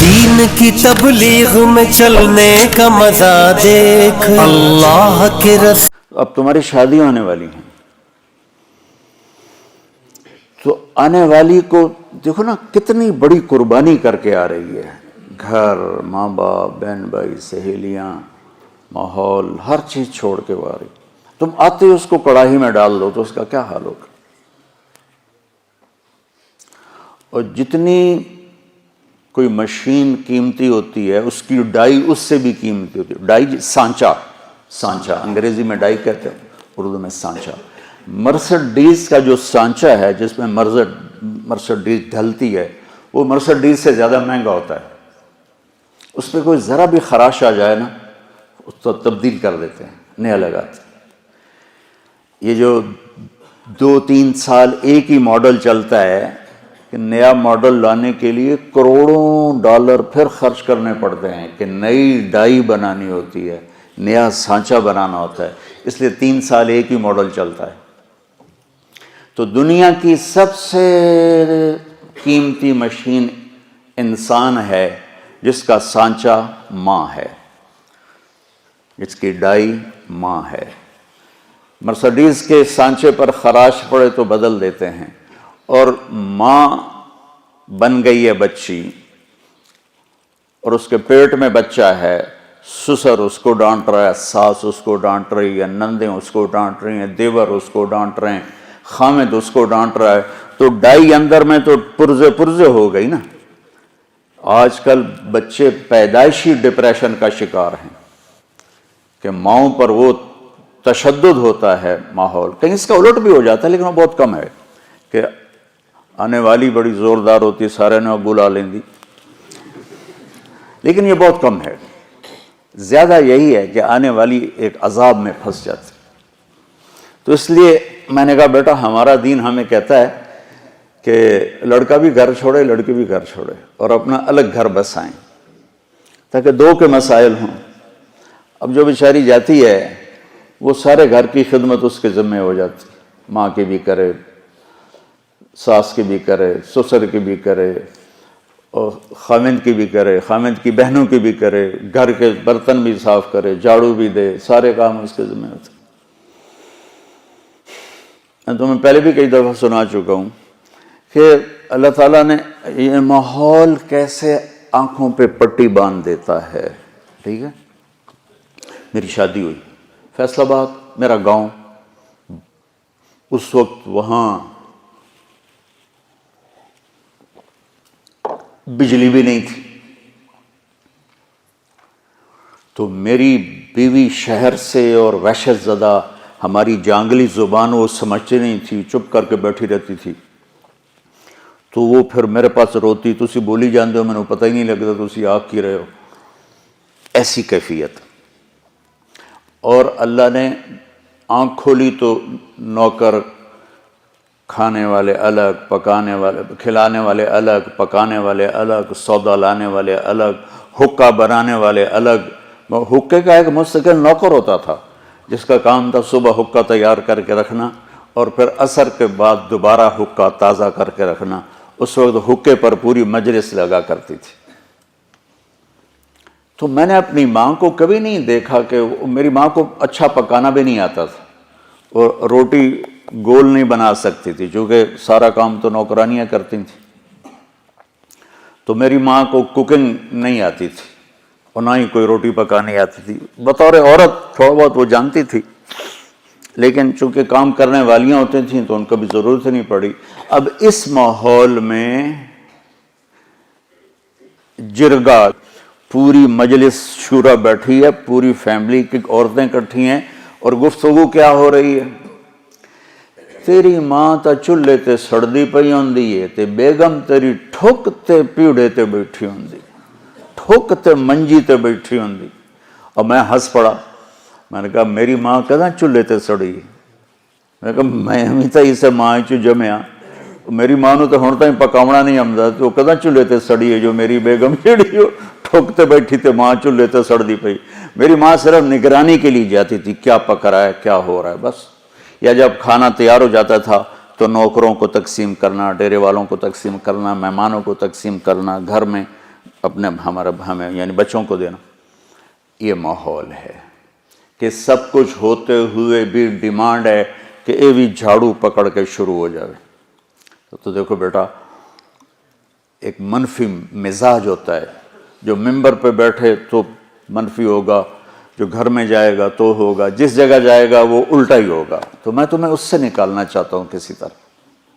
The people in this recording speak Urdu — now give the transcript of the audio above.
دین کی تبلیغ میں چلنے کا مزہ دیکھ اللہ کے رسول۔ اب تمہاری شادی ہونے والی ہیں تو آنے والی کو دیکھو نا کتنی بڑی قربانی کر کے آ رہی ہے، گھر، ماں باپ، بہن بھائی، سہیلیاں، ماحول، ہر چیز چھوڑ کے وہ آ رہی۔ تم آتے اس کو کڑاہی میں ڈال دو تو اس کا کیا حال ہوگا؟ اور جتنی کوئی مشین قیمتی ہوتی ہے اس کی ڈائی اس سے بھی قیمتی ہوتی ہے۔ ڈائی سانچہ انگریزی میں ڈائی کہتے ہیں، اردو میں سانچہ۔ مرسڈیز کا جو سانچہ ہے جس میں مرسڈیز ڈھلتی ہے وہ مرسڈیز سے زیادہ مہنگا ہوتا ہے۔ اس پہ کوئی ذرا بھی خراش آ جائے نا اس کو تبدیل کر دیتے ہیں، نیا لگاتے ہیں۔ یہ جو 2-3 سال ایک ہی ماڈل چلتا ہے کہ نیا ماڈل لانے کے لیے کروڑوں ڈالر پھر خرچ کرنے پڑتے ہیں کہ نئی ڈائی بنانی ہوتی ہے، نیا سانچہ بنانا ہوتا ہے، اس لیے 3 سال ایک ہی ماڈل چلتا ہے۔ تو دنیا کی سب سے قیمتی مشین انسان ہے جس کا سانچہ ماں ہے، جس کی ڈائی ماں ہے۔ مرسڈیز کے سانچے پر خراش پڑے تو بدل دیتے ہیں، اور ماں بن گئی ہے بچی اور اس کے پیٹ میں بچہ ہے، سسر اس کو ڈانٹ رہا ہے، ساس اس کو ڈانٹ رہی ہے، نندیں اس کو ڈانٹ رہی ہیں، دیور اس کو ڈانٹ رہے ہیں، خامد اس کو ڈانٹ رہا ہے، تو ڈائی اندر میں تو پرزے ہو گئی نا۔ آج کل بچے پیدائشی ڈپریشن کا شکار ہیں کہ ماؤں پر وہ تشدد ہوتا ہے ماحول، کہیں اس کا الٹ بھی ہو جاتا ہے لیکن وہ بہت کم ہے کہ آنے والی بڑی زوردار ہوتی سارے نے بلا لیں دی، لیکن یہ بہت کم ہے۔ زیادہ یہی ہے کہ آنے والی ایک عذاب میں پھنس جاتی۔ تو اس لیے میں نے کہا بیٹا ہمارا دین ہمیں کہتا ہے کہ لڑکا بھی گھر چھوڑے لڑکی بھی گھر چھوڑے اور اپنا الگ گھر بسائیں تاکہ 2 کے مسائل ہوں۔ اب جو بیچاری جاتی ہے وہ سارے گھر کی خدمت اس کے ذمہ ہو جاتی، ماں کی بھی کرے، ساس کی بھی کرے، سسر کی بھی کرے، اور خامند کی بھی کرے، خامند کی بہنوں کی بھی کرے، گھر کے برتن بھی صاف کرے، جھاڑو بھی دے، سارے کام اس کے ذمہ ہوتے۔ میں تمہیں پہلے بھی کئی دفعہ سنا چکا ہوں کہ اللہ تعالیٰ نے یہ ماحول کیسے آنکھوں پہ پٹی باندھ دیتا ہے، ٹھیک ہے؟ میری شادی ہوئی فیصل آباد، میرا گاؤں، اس وقت وہاں بجلی بھی نہیں تھی، تو میری بیوی شہر سے اور وحشت زدہ ہماری جانگلی زبان وہ سمجھتی نہیں تھی، چپ کر کے بیٹھی رہتی تھی، تو وہ پھر میرے پاس روتی، تسی بولی جاندے ہو، میں نے پتہ ہی نہیں لگتا تسی آگ کی رہے ہو، ایسی کیفیت۔ اور اللہ نے آنکھ کھولی تو نوکر، کھانے والے الگ، پکانے والے، کھلانے والے الگ، پکانے والے الگ، سودا لانے والے الگ، حقہ بنانے والے الگ۔ حقے کا ایک مستقل نوکر ہوتا تھا جس کا کام تھا صبح حقہ تیار کر کے رکھنا اور پھر عصر کے بعد دوبارہ حقہ تازہ کر کے رکھنا۔ اس وقت حقے پر پوری مجلس لگا کرتی تھی۔ تو میں نے اپنی ماں کو کبھی نہیں دیکھا کہ میری ماں کو اچھا پکانا بھی نہیں آتا تھا اور روٹی گول نہیں بنا سکتی تھی چونکہ سارا کام تو نوکرانیاں کرتی تھیں، تو میری ماں کو کوکنگ نہیں آتی تھی اور نہ ہی کوئی روٹی پکانی آتی تھی۔ بطور عورت تھوڑا بہت وہ جانتی تھی لیکن چونکہ کام کرنے والیاں ہوتی تھیں تو ان کو بھی ضرورت نہیں پڑی۔ اب اس ماحول میں جرگا، پوری مجلس شورا بیٹھی ہے، پوری فیملی کی عورتیں اکٹھی ہیں اور گفتگو کیا ہو رہی ہے؟ تیری ماں تا چولہے تے سڑدی پئی ہوندی ہے تے بیگم تیری ٹھک تے پیڑے تے بیٹھی ہوندی، ٹھک تے منجی تے بیٹھی ہوندی۔ اور میں ہنس پڑا، میں نے کہا میری ماں کداں چولہے تے سڑی؟ میں نے کہا میں ہمیں تا اسے ماں چو جمیا، میری ماں نو تو ہن تائیں پکاونا نہیں آمدا، تو کداں چولہے تے سڑی ہے جو میری بیگم جیڑی ہو ٹھک تے بیٹھی تے ماں چولہے تے سڑدی پئی۔ میری ماں صرف نگرانی کے لیے جاتی تھی کیا پک رہا ہے کیا ہو رہا ہے بس، یا جب کھانا تیار ہو جاتا تھا تو نوکروں کو تقسیم کرنا، ڈیرے والوں کو تقسیم کرنا، مہمانوں کو تقسیم کرنا، گھر میں اپنے ہمیں یعنی بچوں کو دینا. یہ ماحول ہے کہ سب کچھ ہوتے ہوئے بھی ڈیمانڈ ہے کہ اے بھی جھاڑو پکڑ کے شروع ہو جائے. تو دیکھو بیٹا، ایک منفی مزاج ہوتا ہے، جو ممبر پہ بیٹھے تو منفی ہوگا، جو گھر میں جائے گا تو ہوگا، جس جگہ جائے گا وہ الٹا ہی ہوگا. تو میں تمہیں اس سے نکالنا چاہتا ہوں کسی طرح.